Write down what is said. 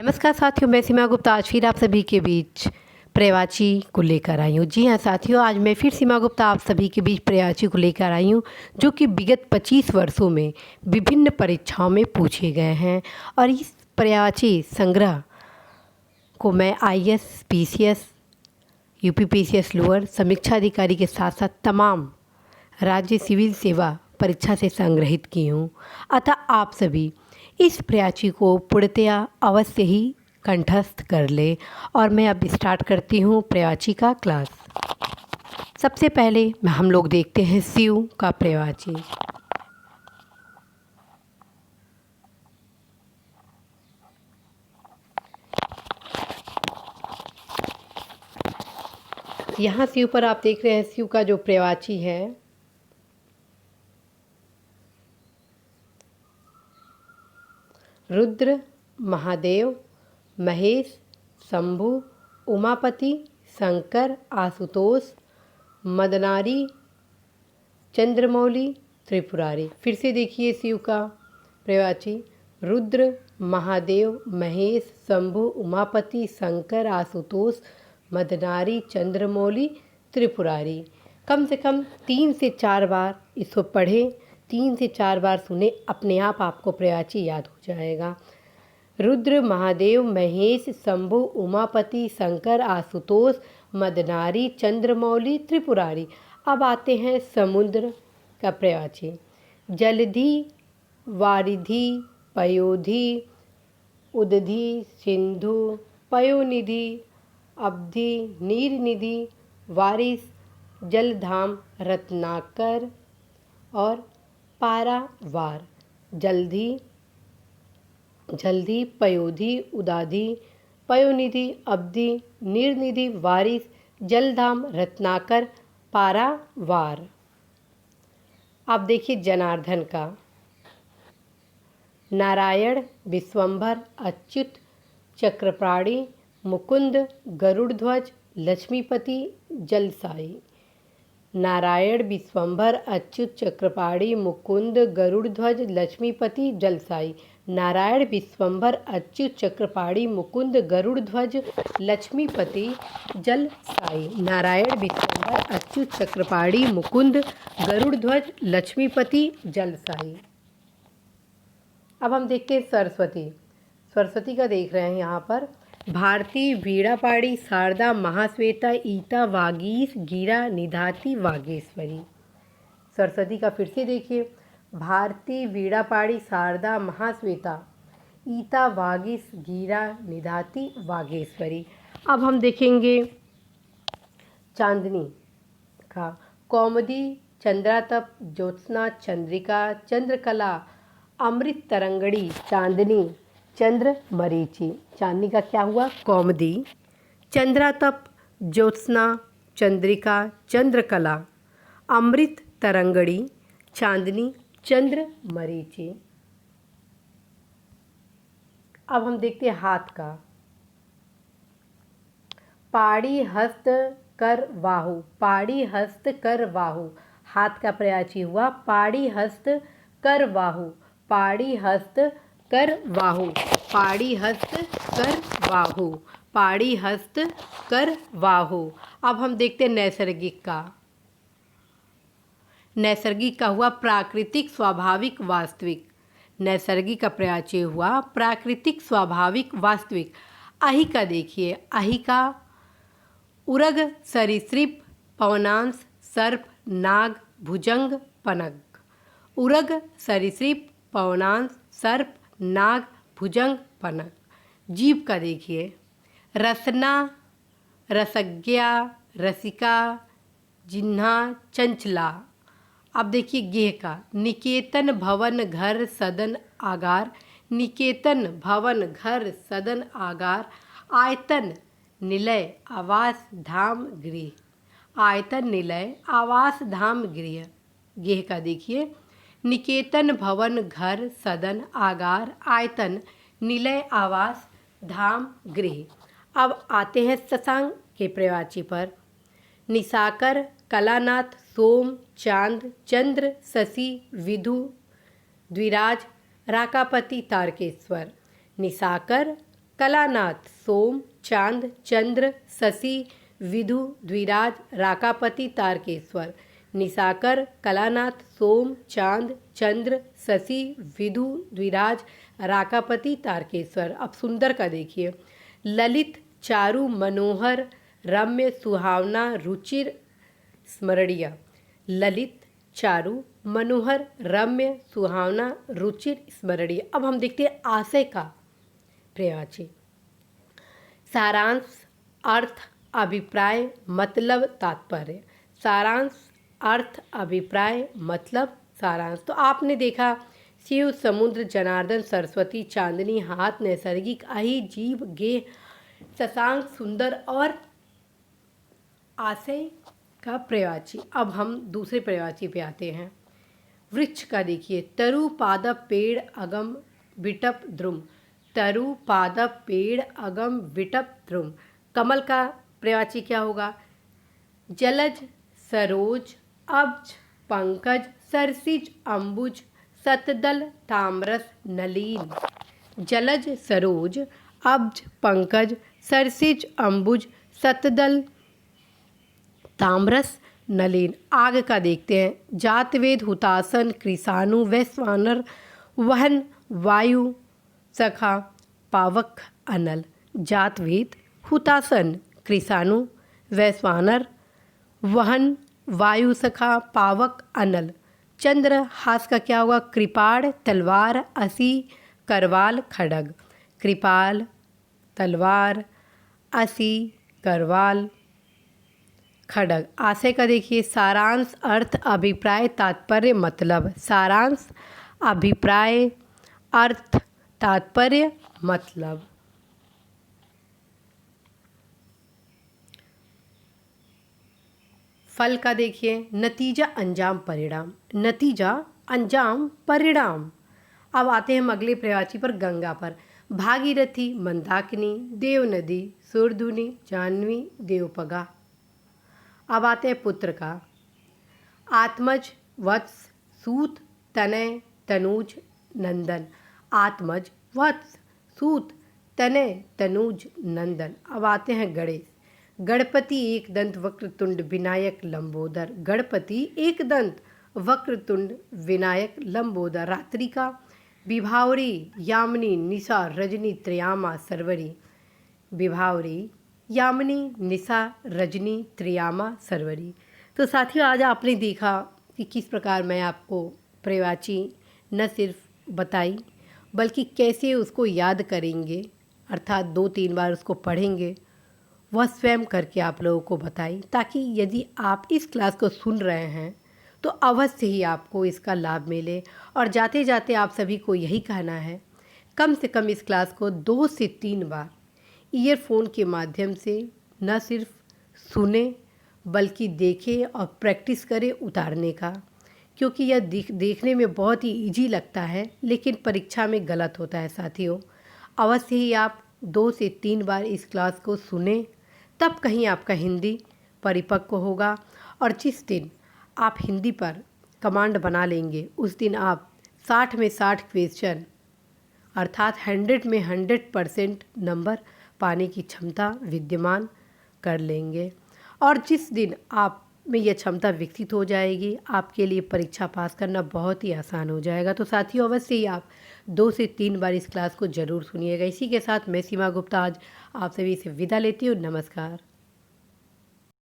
नमस्कार साथियों, मैं सीमा गुप्ता आज फिर आप सभी के बीच पर्यायवाची को लेकर आई हूँ। जी हाँ साथियों, आज मैं फिर सीमा गुप्ता आप सभी के बीच पर्यायवाची को लेकर आई हूँ जो कि विगत 25 वर्षों में विभिन्न परीक्षाओं में पूछे गए हैं। और इस पर्यायवाची संग्रह को मैं IAS, PCS, UPPCS लोअर समीक्षा अधिकारी के साथ साथ तमाम राज्य सिविल सेवा परीक्षा से संग्रहित की हूँ। अतः आप सभी इस पर्यायवाची को पूर्णतया अवश्य ही कंठस्थ कर ले। और मैं अब स्टार्ट करती हूँ पर्यायवाची का क्लास। सबसे पहले हम लोग देखते हैं शिव का पर्यायवाची। यहाँ शिव पर आप देख रहे हैं शिव का जो पर्यायवाची है रुद्र, महादेव, महेश, शंभु, उमापति, शंकर, आशुतोष, मदनारी, चंद्रमौली, त्रिपुरारी। फिर से देखिए शिव का पर्यायवाची रुद्र, महादेव, महेश, शंभु, उमापति, शंकर, आशुतोष, मदनारी, चंद्रमौली, त्रिपुरारी। कम से कम 3 से 4 बार इसको पढ़ें, 3 से 4 बार सुने, अपने आप आपको पर्यायवाची याद हो जाएगा। रुद्र, महादेव, महेश, शंभु, उमापति, शंकर, आशुतोष, मदनारी, चंद्रमौली, त्रिपुरारी। अब आते हैं समुद्र का पर्यायवाची। जलधि, वारिधि, पयोधि, उदधि, सिंधु, पयोनिधि, अवधि, नीरनिधि, वारिस, जलधाम, रत्नाकर और पारावार। जलधि, पयोधि, उदाधि, पयोनिधि, अवधि, नीरनिधि, वारिस, जलधाम, रत्नाकर, पारावार। आप देखिए जनार्दन का नारायण, विश्वंभर, अच्युत, चक्रपाणी, मुकुंद, गरुड़ध्वज, लक्ष्मीपति, जलसाई। नारायण, विश्वंभर, अच्युत, चक्रपाणी, मुकुंद, गरुड़ध्वज, लक्ष्मीपति, जलसाई। नारायण, विश्वंभर, अच्युत, चक्रपाणी, मुकुंद, गरुड़ध्वज, लक्ष्मीपति, जलसाई। नारायण, विश्वंभर, अच्युत, चक्रपाणी, मुकुंद, गरुड़ध्वज, लक्ष्मीपति, जलसाई। अब हम देखते हैं सरस्वती का देख रहे हैं यहाँ पर। भारती, वीणापाणी, शारदा, महाश्वेता, ईता, वागीश, गीरा, निधाती, वागेश्वरी। सरस्वती का फिर से देखिए। भारती, वीणापाणी, शारदा, महाश्वेता, ईता, वागीश, गीरा, निधाती, वागेश्वरी। अब हम देखेंगे चांदनी का। कौमुदी, चंद्रातप, ज्योत्सना, चंद्रिका, चंद्रकला, अमृत तरंगड़ी, चांदनी, चंद्र मरीचि। चांदनी का क्या हुआ? कौमुदी, चंद्रातप, ज्योत्सना, चंद्रिका, चंद्रकला, अमृत तरंगड़ी, चांदनी, चंद्र मरीचि। अब हम देखते हैं हाथ का। पाड़ी, हस्त, कर, बाहु। पाड़ी, हस्त, कर, बाहु। हाथ का पर्यायवाची हुआ पाड़ी, हस्त, कर, बाहु। पाड़ी, हस्त, कर, बाहु। पाड़ी, हस्त, कर, बाहु। पाड़ी, हस्त, कर, बाहु। अब हम देखते हैं नैसर्गिक का। नैसर्गिक का हुआ प्राकृतिक, स्वाभाविक, वास्तविक। नैसर्गिक का पर्यायवाची हुआ प्राकृतिक, स्वाभाविक, वास्तविक। अहि का देखिए। अहि का उरग, सरीसृप, पवनांश, सर्प, नाग, भुजंग, पनग। उरग, सरीसृप, पवनांश, सर्प, नाग, भुजंग, पनग। जीव का देखिए। रसना, रसज्ञा, रसिका, जिह्वा, चंचला। अब देखिए गेह का। निकेतन, भवन, घर, सदन, आगार। निकेतन, भवन, घर, सदन, आगार। आयतन, निलय, आवास, धाम, गृह। आयतन, निलय, आवास, धाम, गृह। गेह का देखिए। निकेतन, भवन, घर, सदन, आगार, आयतन, निलय, आवास, धाम, गृह। अब आते हैं शशांक के पर्यायवाची पर। निशाकर, कलानाथ, सोम, चांद, चंद्र, शशि, विधु, द्विराज, राकापति, तारकेश्वर। निशाकर, कलानाथ सोम, चांद, चंद्र, शशि, विधु, द्विराज, राकापति, तारकेश्वर। निशाकर, कलानाथ सोम, चांद, चंद्र, शशि, विधु, द्विराज, राकापति, तारकेश्वर। अब सुंदर का देखिए, ललित, चारु, मनोहर, रम्य, सुहावना, रुचिर, स्मरणीय। ललित, चारु, मनोहर, रम्य, सुहावना, रुचिर, स्मरणीय। अब हम देखते हैं आशय का प्रयाची। सारांश, अर्थ, अभिप्राय, मतलब, तात्पर्य। सारांश, अर्थ, अभिप्राय, मतलब, सारांश। तो आपने देखा शिव, समुद्र, जनार्दन, सरस्वती, चांदनी, हाथ, नैसर्गिक, अहि, जीव, गेह, शशांक, सुंदर और आशय का प्रयाची। अब हम दूसरे प्रयाची पे आते हैं। वृक्ष का देखिए, तरु, पादप, पेड़, अगम, विटप, द्रुम। तरु, पादप, पेड़, अगम, विटप, द्रुम। कमल का प्रयाची क्या होगा? जलज, सरोज, अब्ज, पंकज, सरसिज, अंबुज, शतदल, ताम्रस, नलीन। जलज, सरोज, अब्ज, पंकज, सरसिज, अंबुज, शतदल, ताम्रस, नलीन। आग का देखते हैं। जातवेद, हुतासन, कृषाणु, वैश्वानर, वहन, वायु, सखा, पावक, अनल। जातवेद, हुतासन, कृषाणु, वैश्वानर, वहन, वायु, सखा, पावक, अनल। चंद्र हास का क्या होगा? कृपाण, तलवार, असी, करवाल, खड़ग। कृपाल, तलवार, असी, करवाल, खड़ग। आशय का देखिए, सारांश, अर्थ, अभिप्राय, तात्पर्य, मतलब। सारांश, अभिप्राय, अर्थ, तात्पर्य, मतलब। फल का देखिए, नतीजा, अंजाम, परिणाम। नतीजा, अंजाम, परिणाम। अब आते हैं हम अगले प्रयाची पर, गंगा पर। भागीरथी, मंदाकिनी, देवनदी, सुरधुनी, जाह्नवी, देवपगा। अब आते हैं पुत्र का। आत्मज, वत्स, सूत, तनय, तनूज, नंदन। आत्मज, वत्स, सूत, तनय, तनूज, नंदन। अब आते हैं गणेश। गणपति, एक दंत, वक्रतुंड, विनायक, लंबोदर। गणपति, एक दंत, वक्रतुंड, विनायक, लंबोदर। रात्रिका, विभावरी, यामिनी, निशा, रजनी, त्र्यामा, सर्वरी। विभावरी, यामिनी, निशा, रजनी, त्रियामा, सरवरी। तो साथियों, आज आपने देखा कि किस प्रकार मैं आपको प्रवाची न सिर्फ बताई बल्कि कैसे उसको याद करेंगे, अर्थात 2-3 बार उसको पढ़ेंगे, वह स्वयं करके आप लोगों को बताई, ताकि यदि आप इस क्लास को सुन रहे हैं तो अवश्य ही आपको इसका लाभ मिले। और जाते जाते आप सभी को यही कहना है, कम से कम इस क्लास को 2 से 3 बार ईयरफोन के माध्यम से न सिर्फ सुने बल्कि देखें और प्रैक्टिस करें उतारने का, क्योंकि यह देखने में बहुत ही इजी लगता है लेकिन परीक्षा में गलत होता है। साथियों, अवश्य ही आप 2 से 3 बार इस क्लास को सुने, तब कहीं आपका हिंदी परिपक्व होगा। और जिस दिन आप हिंदी पर कमांड बना लेंगे उस दिन आप 60 में 60 क्वेश्चन अर्थात 100 में 100% नंबर पाने की क्षमता विद्यमान कर लेंगे। और जिस दिन आप में यह क्षमता विकसित हो जाएगी, आपके लिए परीक्षा पास करना बहुत ही आसान हो जाएगा। तो साथियों, अवश्य ही आप 2 से 3 बार इस क्लास को ज़रूर सुनिएगा। इसी के साथ मैं सीमा गुप्ता आज आप सभी से विदा लेती हूँ। नमस्कार।